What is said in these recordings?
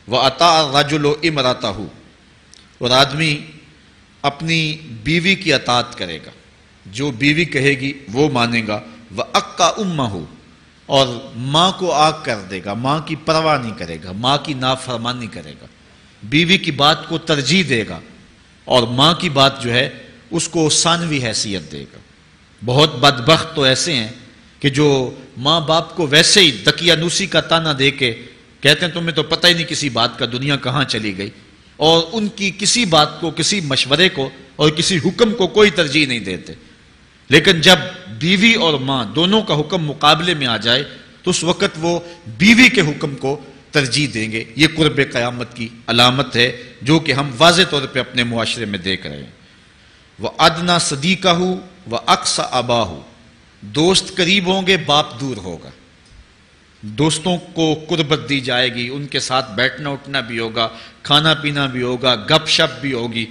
وَأَطَاعَ الرَّجُلُ امْرَأَتَهُ، اور آدمی اپنی بیوی کی اطاعت کرے گا، جو بیوی کہے گی وہ مانے گا۔ وَأَقَّى أُمَّهُ، اور ماں کو آگ کر دے گا، ماں کی پرواہ نہیں کرے گا، ماں کی نافرمانی کرے گا، بیوی کی بات کو ترجیح دے گا، اور ماں کی بات جو ہے اس کو ثانوی حیثیت دے گا۔ بہت بدبخت تو ایسے ہیں کہ جو ماں باپ کو ویسے ہی دقیانوسی کا تانا دے کے کہتے ہیں تمہیں تو پتہ ہی نہیں کسی بات کا، دنیا کہاں چلی گئی، اور ان کی کسی بات کو، کسی مشورے کو اور کسی حکم کو کوئی ترجیح نہیں دیتے۔ لیکن جب بیوی اور ماں دونوں کا حکم مقابلے میں آ جائے تو اس وقت وہ بیوی کے حکم کو ترجیح دیں گے۔ یہ قرب قیامت کی علامت ہے جو کہ ہم واضح طور پہ اپنے معاشرے میں دیکھ رہے ہیں۔ وَأَدْنَى صَدِيقَهُ وَأَقْصَى أَبَاهُ، دوست قریب ہوں گے، باپ دور ہوگا۔ دوستوں کو قربت دی جائے گی، ان کے ساتھ بیٹھنا اٹھنا بھی ہوگا، کھانا پینا بھی ہوگا، گپ شپ بھی ہوگی۔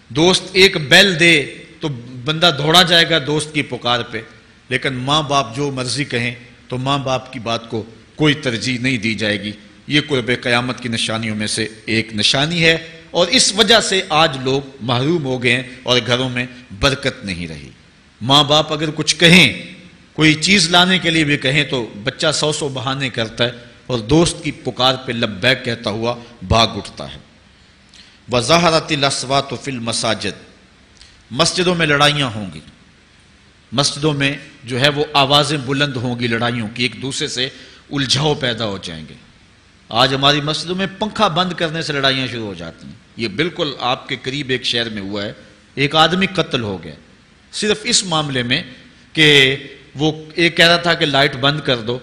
دوست ایک بیل دے تو بندہ دوڑا جائے گا دوست کی پکار پہ، لیکن ماں باپ جو مرضی کہیں تو ماں باپ کی بات کو کوئی ترجیح نہیں دی جائے گی۔ یہ قرب قیامت کی نشانیوں میں سے ایک نشانی ہے، اور اس وجہ سے آج لوگ محروم ہو گئے ہیں اور گھروں میں برکت نہیں رہی۔ ماں باپ اگر کچھ کہیں، کوئی چیز لانے کے لیے بھی کہیں تو بچہ سو بہانے کرتا ہے اور دوست کی پکار پہ لبیک کہتا ہوا بھاگ اٹھتا ہے۔ وَظَهَرَتِ الْأَصْوَاتُ فِي الْمَسَاجِدِ، مسجدوں میں لڑائیاں ہوں گی، مسجدوں میں جو ہے وہ آوازیں بلند ہوں گی لڑائیوں کی، ایک دوسرے سے الجھاؤ پیدا ہو جائیں گے۔ آج ہماری مسجدوں میں پنکھا بند کرنے سے لڑائیاں شروع ہو جاتی ہیں۔ یہ بالکل آپ کے قریب ایک شہر میں ہوا ہے، ایک آدمی قتل ہو گیا صرف اس معاملے میں کہ وہ ایک کہہ رہا تھا کہ لائٹ بند کر دو،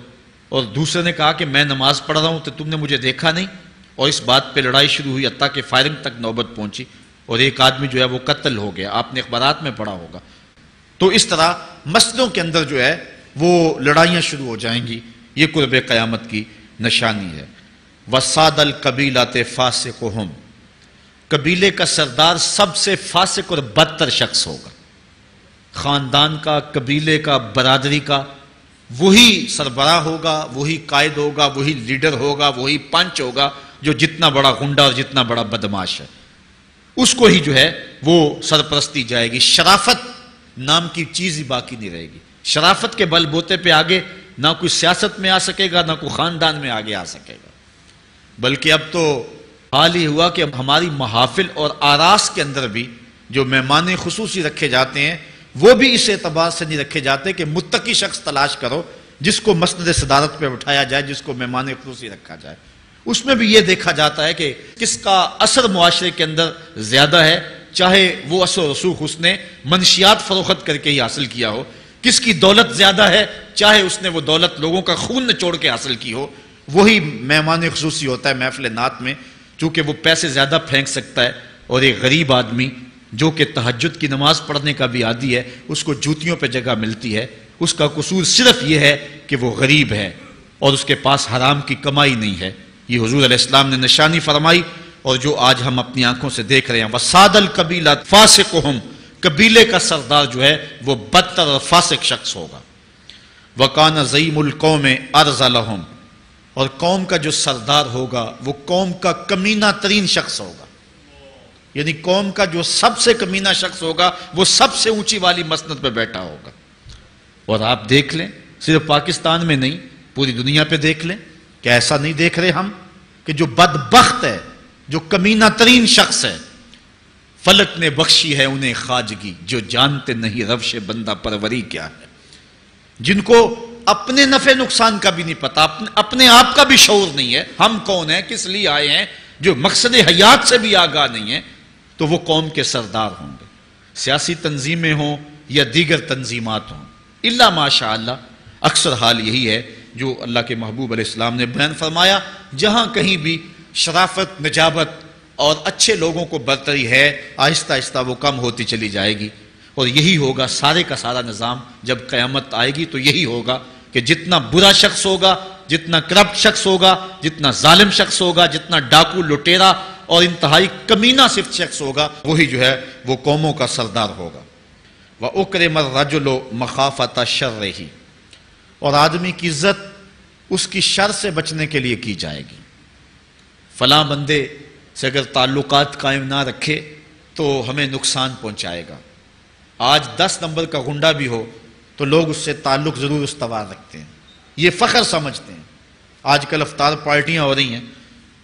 اور دوسرے نے کہا کہ میں نماز پڑھ رہا ہوں تو تم نے مجھے دیکھا نہیں، اور اس بات پہ لڑائی شروع ہوئی، حتیٰ کہ فائرنگ تک نوبت پہنچی، اور ایک آدمی جو ہے وہ قتل ہو گیا۔ آپ نے اخبارات میں پڑھا ہوگا۔ تو اس طرح مسجدوں کے اندر جو ہے وہ لڑائیاں شروع ہو جائیں گی۔ یہ قرب قیامت کی نشانی ہے۔ وَسَادَ الْقَبِيلَةِ فَاسِقُهُمْ، قبیلے کا سردار سب سے فاسق اور بدتر شخص ہوگا۔ خاندان کا، قبیلے کا، برادری کا وہی سربراہ ہوگا، وہی قائد ہوگا، وہی لیڈر ہوگا، وہی پنچ ہوگا جو جتنا بڑا غنڈہ اور جتنا بڑا بدماش ہے اس کو ہی جو ہے وہ سرپرستی جائے گی۔ شرافت نام کی چیز ہی باقی نہیں رہے گی۔ شرافت کے بل بوتے پہ آگے نہ کوئی سیاست میں آ سکے گا، نہ کوئی خاندان میں آگے آ سکے گا، بلکہ اب تو حال ہی ہوا کہ ہماری محافل اور آراس کے اندر بھی جو مہمان خصوصی رکھے جاتے ہیں وہ بھی اس اعتبار سے نہیں رکھے جاتے کہ متقی شخص تلاش کرو جس کو مسند صدارت پہ بٹھایا جائے، جس کو مہمان خصوصی رکھا جائے۔ اس میں بھی یہ دیکھا جاتا ہے کہ کس کا اثر معاشرے کے اندر زیادہ ہے، چاہے وہ اثر و رسوخ اس نے منشیات فروخت کر کے ہی حاصل کیا ہو، کس کی دولت زیادہ ہے، چاہے اس نے وہ دولت لوگوں کا خون نچوڑ کے حاصل کی ہو، وہی مہمان خصوصی ہوتا ہے محفل نعت میں، چونکہ وہ پیسے زیادہ پھینک سکتا ہے۔ اور ایک غریب آدمی جو کہ تہجد کی نماز پڑھنے کا بھی عادی ہے، اس کو جوتیوں پہ جگہ ملتی ہے، اس کا قصور صرف یہ ہے کہ وہ غریب ہے اور اس کے پاس حرام کی کمائی نہیں ہے۔ یہ حضور علیہ السلام نے نشانی فرمائی، اور جو آج ہم اپنی آنکھوں سے دیکھ رہے ہیں۔ وَسَادَ الْقَبِيلَةِ فَاسِقُهُمْ، قبیلے کا سردار جو ہے وہ بدتر اور فاسق شخص ہوگا۔ وَكَانَ زَعِيمُ الْقَوْمِ أَرْذَلَهُمْ، اور قوم کا جو سردار ہوگا وہ قوم کا کمینہ ترین شخص ہوگا، یعنی قوم کا جو سب سے کمینہ شخص ہوگا وہ سب سے اونچی والی مسند پہ بیٹھا ہوگا۔ اور آپ دیکھ لیں، صرف پاکستان میں نہیں پوری دنیا پہ دیکھ لیں کہ ایسا نہیں دیکھ رہے ہم کہ جو بدبخت ہے، جو کمینہ ترین شخص ہے، فلک نے بخشی ہے انہیں خواجگی، جو جانتے نہیں روش بندہ پروری کیا ہے، جن کو اپنے نفع نقصان کا بھی نہیں پتا، اپنے آپ کا بھی شعور نہیں ہے، ہم کون ہیں، کس لیے آئے ہیں، جو مقصد حیات سے بھی آگاہ نہیں ہے، تو وہ قوم کے سردار ہوں گے۔ سیاسی تنظیمیں ہوں یا دیگر تنظیمات ہوں، الا ماشاء اللہ اکثر حال یہی ہے جو اللہ کے محبوب علیہ السلام نے بیان فرمایا، جہاں کہیں بھی شرافت، نجابت اور اچھے لوگوں کو برتری ہے، آہستہ آہستہ وہ کم ہوتی چلی جائے گی۔ اور یہی ہوگا سارے کا سارا نظام، جب قیامت آئے گی تو یہی ہوگا کہ جتنا برا شخص ہوگا، جتنا کرپٹ شخص ہوگا، جتنا ظالم شخص ہوگا، جتنا ڈاکو لٹیرا اور انتہائی کمینہ صفت شخص ہوگا، وہی جو ہے وہ قوموں کا سردار ہوگا۔ وَأُكْرِمَ الرَّجُلُ مَخَافَةَ شَرِّهِ، اور آدمی کی عزت اس کی شر سے بچنے کے لیے کی جائے گی۔ فلاں بندے سے اگر تعلقات قائم نہ رکھے تو ہمیں نقصان پہنچائے گا۔ آج 10 نمبر کا غنڈہ بھی ہو تو لوگ اس سے تعلق ضرور استوار رکھتے ہیں، یہ فخر سمجھتے ہیں۔ آج کل افطار پارٹیاں ہو رہی ہیں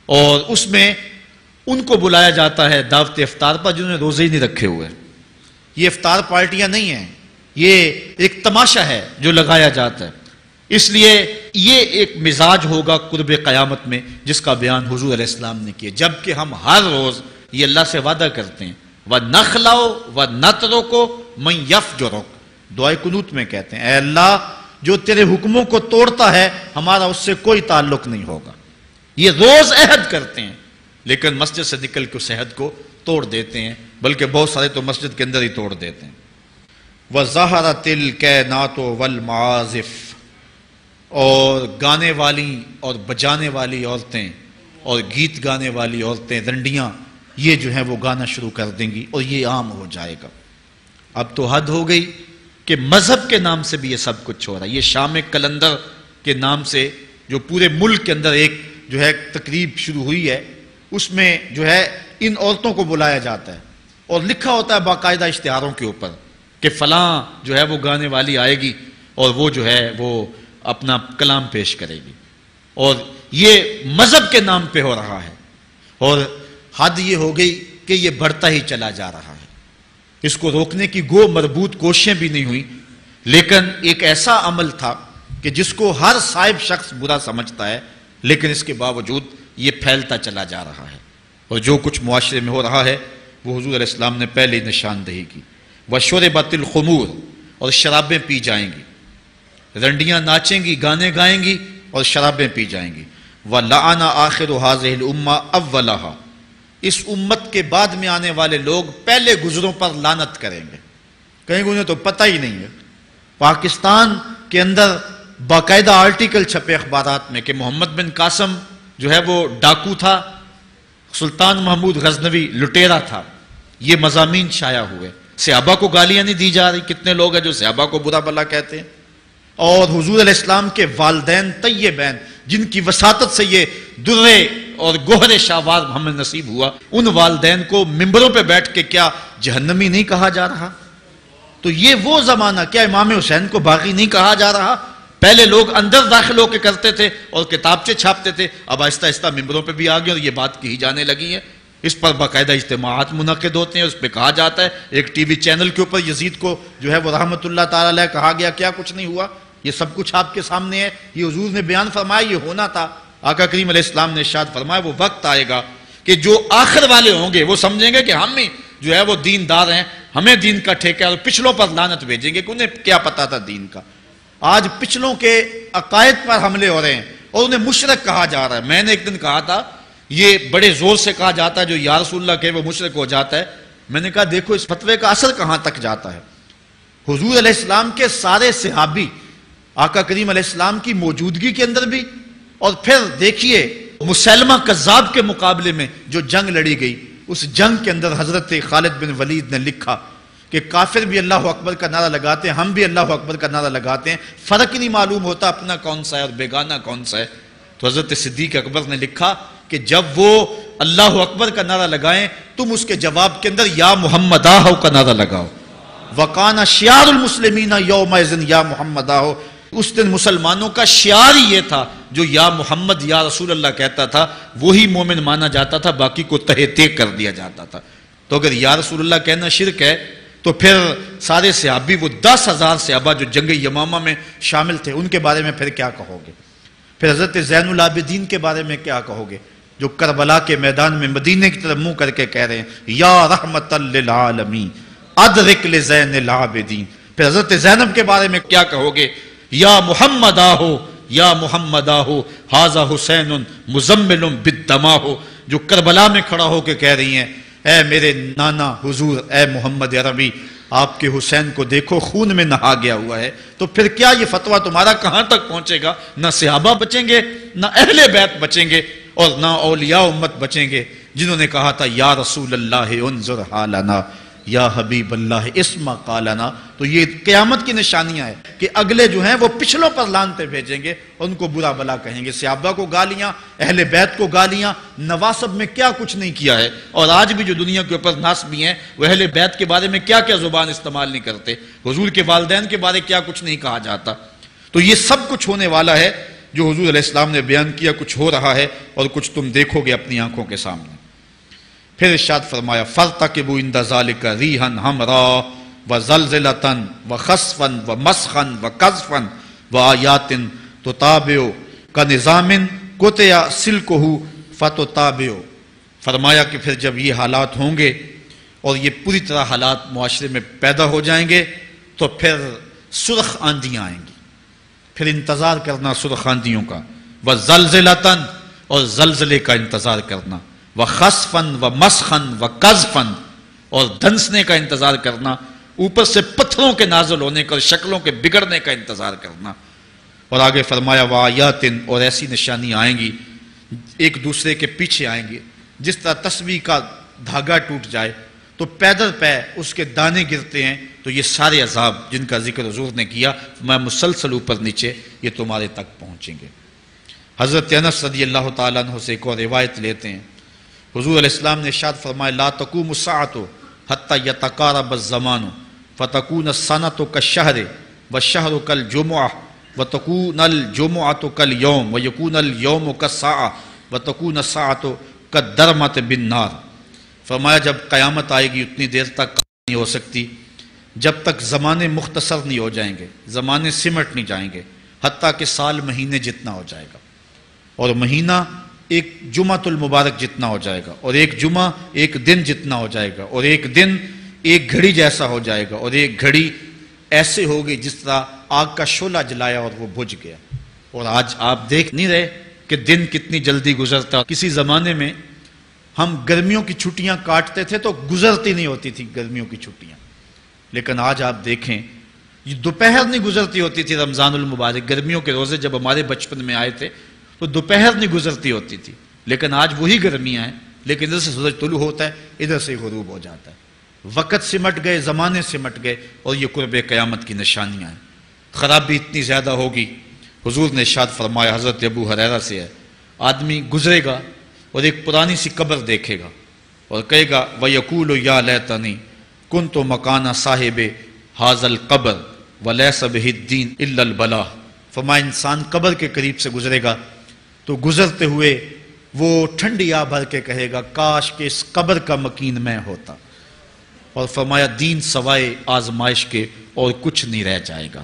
اور اس میں ان کو بلایا جاتا ہے دعوت افطار پر جنہوں نے روزے ہی نہیں رکھے ہوئے۔ یہ افطار پارٹیاں نہیں ہیں، یہ ایک تماشا ہے جو لگایا جاتا ہے۔ اس لیے یہ ایک مزاج ہوگا قرب قیامت میں جس کا بیان حضور علیہ السلام نے کیا، جبکہ ہم ہر روز یہ اللہ سے وعدہ کرتے ہیں وَنَخْلَعُ وَنَتْرُكُ مَن يَفْجُرُكَ، دعائے قنوت میں کہتے ہیں اے اللہ جو تیرے حکموں کو توڑتا ہے ہمارا اس سے کوئی تعلق نہیں ہوگا۔ یہ روز عہد کرتے ہیں لیکن مسجد سے نکل کے اس عہد کو توڑ دیتے ہیں، بلکہ بہت سارے تو مسجد کے اندر ہی توڑ دیتے ہیں۔ وَظَهَرَتِ الْكَيْنَاتُ وَالْمَعَازِفُ، اور گانے والی اور بجانے والی عورتیں اور گیت گانے والی عورتیں، رنڈیاں، یہ جو ہیں وہ گانا شروع کر دیں گی اور یہ عام ہو جائے گا۔ اب تو حد ہو گئی کہ مذہب کے نام سے بھی یہ سب کچھ ہو رہا ہے۔ یہ شام کلندر کے نام سے جو پورے ملک کے اندر ایک جو ہے تقریب شروع ہوئی ہے، اس میں جو ہے ان عورتوں کو بلایا جاتا ہے اور لکھا ہوتا ہے باقاعدہ اشتہاروں کے اوپر کہ فلاں جو ہے وہ گانے والی آئے گی اور وہ جو ہے وہ اپنا کلام پیش کرے گی، اور یہ مذہب کے نام پہ ہو رہا ہے۔ اور حد یہ ہو گئی کہ یہ بڑھتا ہی چلا جا رہا ہے، اس کو روکنے کی گو مربوط کوششیں بھی نہیں ہوئی، لیکن ایک ایسا عمل تھا کہ جس کو ہر صاحب شخص برا سمجھتا ہے، لیکن اس کے باوجود یہ پھیلتا چلا جا رہا ہے، اور جو کچھ معاشرے میں ہو رہا ہے وہ حضور علیہ السلام نے پہلے ہی نشاندہی کی۔ وَشُرِبَتِ الْخُمُورُ، اور شرابیں پی جائیں گی، رنڈیاں ناچیں گی، گانے گائیں گی اور شرابیں پی جائیں گی۔ وَلَعَنَ آخِرُ هَذِهِ الْأُمَّةِ أَوَّلَهَا، اس امت کے بعد میں آنے والے لوگ پہلے گزروں پر لعنت کریں گے، کہیں انہیں تو پتہ ہی نہیں ہے۔ پاکستان کے اندر باقاعدہ آرٹیکل چھپے اخبارات میں کہ محمد بن قاسم جو ہے وہ ڈاکو تھا، سلطان محمود غزنوی لٹیرا تھا، یہ مضامین شائع ہوئے۔ صحابہ کو گالیاں نہیں دی جا رہی، کتنے لوگ ہیں جو صحابہ کو برا بھلا کہتے ہیں، اور حضور علیہ السلام کے والدین طیبین جن کی وساطت سے یہ درے اور گوہر شاہوار ہمیں نصیب ہوا، ان والدین کو ممبروں پہ بیٹھ کے کیا جہنمی نہیں کہا جا رہا؟ تو یہ وہ زمانہ، کیا امام حسین کو باغی نہیں کہا جا رہا؟ پہلے لوگ اندر داخل ہو کے کرتے تھے اور کتابچے چھاپتے تھے، اب آہستہ آہستہ ممبروں پہ بھی آ گئے اور یہ بات کہی جانے لگی ہے۔ اس پر باقاعدہ اجتماعات منعقد ہوتے ہیں، اس پہ کہا جاتا ہے۔ ایک ٹی وی چینل کے اوپر یزید کو جو ہے وہ رحمت اللہ تعالی علیہ کہا گیا، کیا کچھ نہیں ہوا، یہ سب کچھ آپ کے سامنے ہے، یہ حضور نے بیان فرمایا، یہ ہونا تھا۔ آقا کریم علیہ السلام نے ارشاد فرمایا وہ وقت آئے گا کہ جو آخر والے ہوں گے وہ سمجھیں گے کہ ہم ہی جو ہے وہ دیندار ہیں، ہمیں دین کا ٹھیکہ، اور پچھلوں پر لعنت بھیجیں گے کہ انہیں کیا پتا تھا دین کا۔ آج پچھلوں کے عقائد پر حملے ہو رہے ہیں اور انہیں مشرک کہا جا رہا ہے۔ میں نے ایک دن کہا تھا، یہ بڑے زور سے کہا جاتا ہے جو یا رسول اللہ کہے وہ مشرک ہو جاتا ہے۔ میں نے کہا دیکھو اس فتوے کا اثر کہاں تک جاتا ہے۔ حضور علیہ السلام کے سارے صحابی آقا کریم علیہ السلام کی موجودگی کے اندر بھی، اور پھر دیکھیے مسلمہ کذاب کے مقابلے میں جو جنگ لڑی گئی، اس جنگ کے اندر حضرت خالد بن ولید نے لکھا کہ کافر بھی اللہ اکبر کا نعرہ لگاتے ہیں، ہم بھی اللہ اکبر کا نعرہ لگاتے ہیں، فرق نہیں معلوم ہوتا اپنا کون سا ہے اور بیگانہ کون سا ہے۔ تو حضرت صدیق اکبر نے لکھا کہ جب وہ اللہ اکبر کا نعرہ لگائیں تم اس کے جواب کے اندر یا محمد آہو کا نعرہ لگاؤ۔ وَقَانَ شِعَارُ الْمُسْلِمِينَ يَوْمَئِذٍ یا محمد آہو، اس دن مسلمانوں کا شعار ہی یہ تھا، جو یا محمد یا رسول اللہ کہتا تھا وہی مومن مانا جاتا تھا، باقی کو تہہ تیگ کر دیا جاتا تھا۔ تو اگر یا رسول اللہ کہنا شرک ہے تو پھر سارے صحابی، وہ 10,000 صحابہ جو جنگ یمامہ میں شامل تھے، ان کے بارے میں پھر کیا کہو گے؟ پھر حضرت زین العابدین کے بارے میں کیا کہو گے جو کربلا کے میدان میں مدینے کی طرف منہ کر کے کہہ رہے ہیں یا رحمت للعالمین ادرک لزین العابدین۔ پھر حضرت زینب کے بارے میں کیا کہو گے؟ یا محمد آہو یا محمد آہو ھذا حسین مزمل بالدماء، جو کربلا میں کھڑا ہو کے کہہ رہی ہیں اے میرے نانا حضور، اے محمد عربی، آپ کے حسین کو دیکھو خون میں نہا گیا ہوا ہے۔ تو پھر کیا یہ فتویٰ تمہارا کہاں تک پہنچے گا؟ نہ صحابہ بچیں گے، نہ اہل بیت بچیں گے، اور نہ اولیاء امت بچیں گے، جنہوں نے کہا تھا یا رسول اللہ انظر حالنا، یا حبیب اللہ اسما قالنا. تو یہ قیامت کی نشانیاں ہیں کہ اگلے جو ہیں وہ پچھلوں پر لانتے بھیجیں گے، ان کو برا بلا کہیں گے، صحابہ کو گالیاں، اہل بیت کو گالیاں، نواسب میں کیا کچھ نہیں کیا ہے. اور آج بھی جو دنیا کے اوپر ناسبی ہیں وہ اہل بیت کے بارے میں کیا کیا زبان استعمال نہیں کرتے، حضور کے والدین کے بارے کیا کچھ نہیں کہا جاتا. تو یہ سب کچھ ہونے والا ہے جو حضور علیہ السلام نے بیان کیا، کچھ ہو رہا ہے اور کچھ تم دیکھو گے اپنی آنکھوں کے سامنے. پھر ارشاد فرمایا فَارْتَقِبُوا عِنْدَ ذَلِكَ رِيحًا حَمْرَاءَ وَزَلْزَلَةً وَخَسْفًا وَمَسْخًا وَقَذْفًا وَآيَاتٍ تُتَابِعُ كَنِظَامٍ قُطِعَ سِلْكُهُ فَتُتَابِعُ. فرمایا کہ پھر جب یہ حالات ہوں گے اور یہ پوری طرح حالات معاشرے میں پیدا ہو جائیں گے تو پھر سرخ آندیاں آئیں گی، پھر انتظار کرنا سرخ آندیوں کا. وَزَلْزَلَةً اور زلزلے کا انتظار کرنا، وَخَسْفًا وَمَسْخًا وَقَذْفًا اور دھنسنے کا انتظار کرنا، اوپر سے پتھروں کے نازل ہونے کا اور شکلوں کے بگڑنے کا انتظار کرنا. اور آگے فرمایا وَآيَاتٍ اور ایسی نشانیاں آئیں گی ایک دوسرے کے پیچھے آئیں گی، جس طرح تسبیح کا دھاگا ٹوٹ جائے تو پیدل پہ اس کے دانے گرتے ہیں. تو یہ سارے عذاب جن کا ذکر حضور نے کیا میں مسلسل اوپر نیچے یہ تمہارے تک پہنچیں گے. حضرت انس رضی اللہ تعالیٰ عنہ سے ایک اور روایت لیتے ہیں، حضور علیہ السلام نے ارشاد فرمایا لا تقوم الساعة حتى يتقارب الزمان فتكون السنة كالشهر والشهر كالجمعة وتكون الجمعة كاليوم ويكون اليوم كالساعة وتكون الساعة كالدرمة بالنار. فرمایا جب قیامت آئے گی اتنی دیر تک نہیں ہو سکتی جب تک زمانے مختصر نہیں ہو جائیں گے، زمانے سمٹ نہیں جائیں گے، حتیٰ کہ سال مہینے جتنا ہو جائے گا، اور مہینہ ایک جمعۃ المبارک جتنا ہو جائے گا، اور ایک جمعہ ایک دن جتنا ہو جائے گا، اور ایک دن ایک گھڑی جیسا ہو جائے گا، اور ایک گھڑی ایسے ہوگی جس طرح آگ کا شعلہ جلایا اور وہ بجھ گیا. اور آج آپ دیکھ نہیں رہے کہ دن کتنی جلدی گزرتا. کسی زمانے میں ہم گرمیوں کی چھٹیاں کاٹتے تھے تو گزرتی نہیں ہوتی تھی گرمیوں کی چھٹیاں، لیکن آج آپ دیکھیں یہ دوپہر نہیں گزرتی ہوتی تھی. رمضان المبارک گرمیوں کے روزے جب ہمارے بچپن میں آئے تھے تو دوپہر نہیں گزرتی ہوتی تھی، لیکن آج وہی گرمیاں ہیں، لیکن ادھر سے سورج طلوع ہوتا ہے ادھر سے غروب ہو جاتا ہے. وقت سمٹ گئے، زمانے سمٹ گئے، اور یہ قرب قیامت کی نشانیاں ہیں. خرابی اتنی زیادہ ہوگی. حضور نے ارشاد فرمایا حضرت ابو ہریرہ سے ہے، آدمی گزرے گا اور ایک پرانی سی قبر دیکھے گا اور کہے گا وَيَقُولُ يَا لَيْتَنِي كُنْتُ مَكَانَ صَاحِبِ هَذَا الْقَبْرِ وَلَيْسَ بِهِ الدِّينُ إِلَّا الْبَلَاغُ. فرمایا انسان قبر کے قریب سے گزرے گا تو گزرتے ہوئے وہ ٹھنڈی آہ بھر کے کہے گا کاش کہ اس قبر کا مکین میں ہوتا. اور فرمایا دین سوائے آزمائش کے اور کچھ نہیں رہ جائے گا.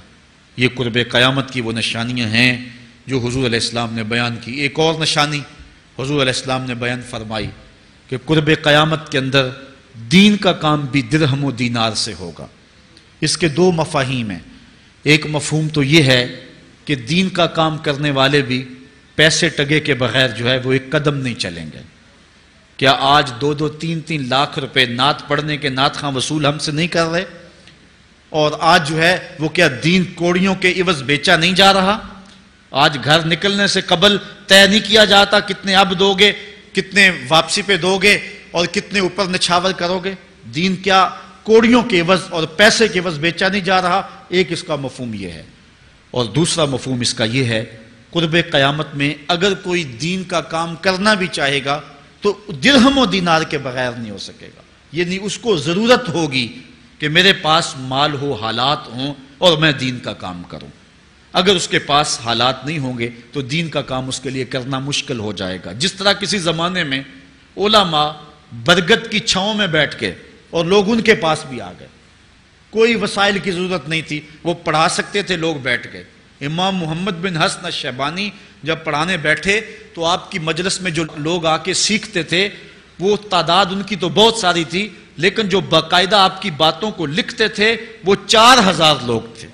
یہ قرب قیامت کی وہ نشانیاں ہیں جو حضور علیہ السلام نے بیان کی. ایک اور نشانی حضور علیہ السلام نے بیان فرمائی کہ قرب قیامت کے اندر دین کا کام بھی درہم و دینار سے ہوگا. اس کے دو مفاہیم ہیں. ایک مفہوم تو یہ ہے کہ دین کا کام کرنے والے بھی پیسے ٹگے کے بغیر جو ہے وہ ایک قدم نہیں چلیں گے. کیا آج 2-2, 3-3 لاکھ روپے نعت پڑھنے کے نعت خواں وصول ہم سے نہیں کر رہے؟ اور آج جو ہے وہ کیا دین کوڑیوں کے عوض بیچا نہیں جا رہا؟ آج گھر نکلنے سے قبل طے نہیں کیا جاتا کتنے اب دو گے، کتنے واپسی پہ دو گے اور کتنے اوپر نچھاور کرو گے؟ دین کیا کوڑیوں کے عوض اور پیسے کے عوض بیچا نہیں جا رہا؟ ایک اس کا مفہوم یہ ہے. اور دوسرا مفہوم اس کا یہ ہے قرب قیامت میں اگر کوئی دین کا کام کرنا بھی چاہے گا تو درہم و دینار کے بغیر نہیں ہو سکے گا. یعنی اس کو ضرورت ہوگی کہ میرے پاس مال ہو، حالات ہوں اور میں دین کا کام کروں. اگر اس کے پاس حالات نہیں ہوں گے تو دین کا کام اس کے لیے کرنا مشکل ہو جائے گا. جس طرح کسی زمانے میں علماء برگد کی چھاؤں میں بیٹھ کے اور لوگ ان کے پاس بھی آ گئے، کوئی وسائل کی ضرورت نہیں تھی، وہ پڑھا سکتے تھے، لوگ بیٹھ گئے. امام محمد بن حسن الشیبانی جب پڑھانے بیٹھے تو آپ کی مجلس میں جو لوگ آ کے سیکھتے تھے وہ تعداد ان کی تو بہت ساری تھی، لیکن جو باقاعدہ آپ کی باتوں کو لکھتے تھے وہ 4000 لوگ تھے.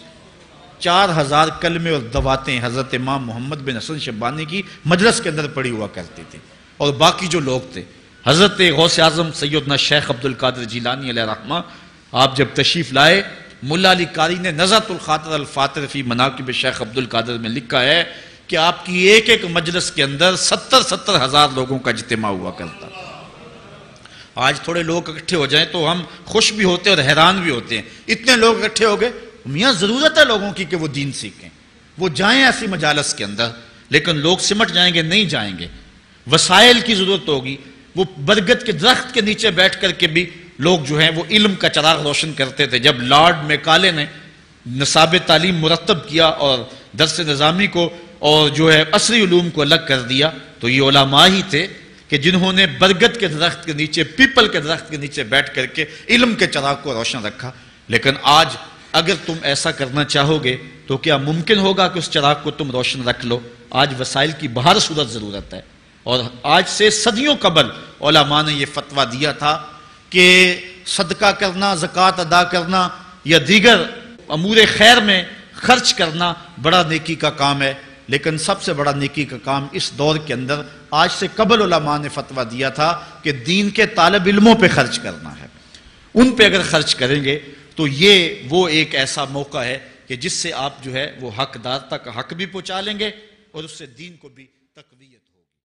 4000 کلمے اور دواتیں حضرت امام محمد بن حسن شیبانی کی مجلس کے اندر پڑھی ہوا کرتی تھی. اور باقی جو لوگ تھے حضرت غوث اعظم سیدنا شیخ عبد القادر جیلانی علیہ رحمہ، آپ جب تشریف لائے ملا علی قاری نے نزہۃ الخاطر الفاطر فی مناقب شیخ عبد القادر میں لکھا ہے کہ آپ کی ایک ایک مجلس کے اندر 70,000 لوگوں کا اجتماع ہوا کرتا. آج تھوڑے لوگ اکٹھے ہو جائیں تو ہم خوش بھی ہوتے ہیں اور حیران بھی ہوتے ہیں، اتنے لوگ اکٹھے ہو گئے۔ میاں ضرورت ہے لوگوں کی کہ وہ دین سیکھیں، وہ جائیں ایسی مجالس کے اندر، لیکن لوگ سمٹ جائیں گے، نہیں جائیں گے۔ وسائل کی ضرورت ہوگی، وہ برگد کے درخت کے نیچے بیٹھ کر کے بھی لوگ جو ہیں وہ علم کا چراغ روشن کرتے تھے۔ جب لارڈ میکالے نے نصاب تعلیم مرتب کیا اور درس نظامی کو اور جو ہے عصری علوم کو الگ کر دیا، تو یہ علماء ہی تھے کہ جنہوں نے برگد کے درخت کے نیچے، پیپل کے درخت کے نیچے بیٹھ کر کے علم کے چراغ کو روشن رکھا۔ لیکن آج اگر تم ایسا کرنا چاہو گے تو کیا ممکن ہوگا کہ اس چراغ کو تم روشن رکھ لو؟ آج وسائل کی بہر صورت ضرورت ہے، اور آج سے صدیوں قبل علماء نے یہ فتویٰ دیا تھا کہ صدقہ کرنا، زکوٰۃ ادا کرنا یا دیگر امور خیر میں خرچ کرنا بڑا نیکی کا کام ہے، لیکن سب سے بڑا نیکی کا کام اس دور کے اندر آج سے قبل علماء نے فتویٰ دیا تھا کہ دین کے طالب علموں پہ خرچ کرنا ہے۔ ان پہ اگر خرچ کریں گے تو یہ وہ ایک ایسا موقع ہے کہ جس سے آپ جو ہے وہ حقدار تک حق بھی پہنچا لیں گے اور اس سے دین کو بھی تقویت ہو۔